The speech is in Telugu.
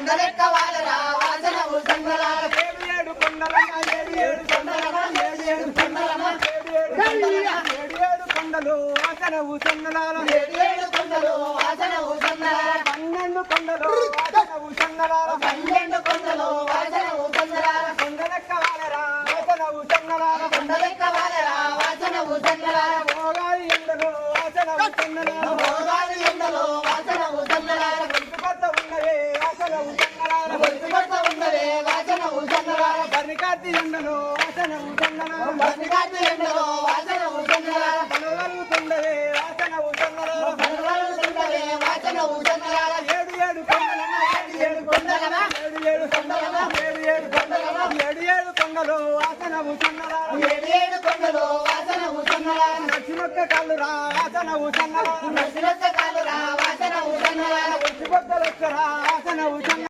కొండలెక్క వాలరా వాసన ఉసన్నలార ఏడు ఏడు కొండలమ్మ ఏడు ఏడు కొండలమ్మ ఏడు ఏడు కొండలమ్మ ఏడు ఏడు కొండలు వాసన ఉసన్నలార ఏడు ఏడు కొండలు వాసన ఉసన్నలార 12 కొండలు వాసన ఉసన్నలార 12 కొండలు వాసన ఉసన్నలార కొండలెక్క వాలరా వాసన ఉసన్నలార కొండలెక్క వాలరా వాసన ఉసన్నలార భోగాలి ఎండలో వాసన ఉసన్నలార భోగాలి ఎండలో వాసన ఉసన్నలార కొత్త ఉన్నవే వాసన ఉసన్నలార కొత్త ఉన్నవే వాసన ఉసన్నలార బర్నికాతి ఎండలో వాసన ఉసన్నలార బర్నికాతి ఎండలో వాసన ఉసన్నలార బలవలు కొండవే వాసన ఉసన్నలార బలవలు కొండవే వాసన ఉసన్నలార ఏడు ఏడు కొండలమ్మ ఏడు ఏడు కొండలమ్మ ఏడు ఏడు కొండలమ్మ ఏడు ఏడు కొండలమ్మ ఏడు ఏడు కొండలు వాసన ఉసన్నలార ఏడు ఏడు కొండలు వాసన ఉసన్నలార నచ్చినొక్క కళ్ళురా వాసన ఉసన్నలార నచ్చినొక్క కళ్ళురా వాసన ఉసన్నలార వచ్చి బొద్దలొక్కరా వాసన ఉసన్న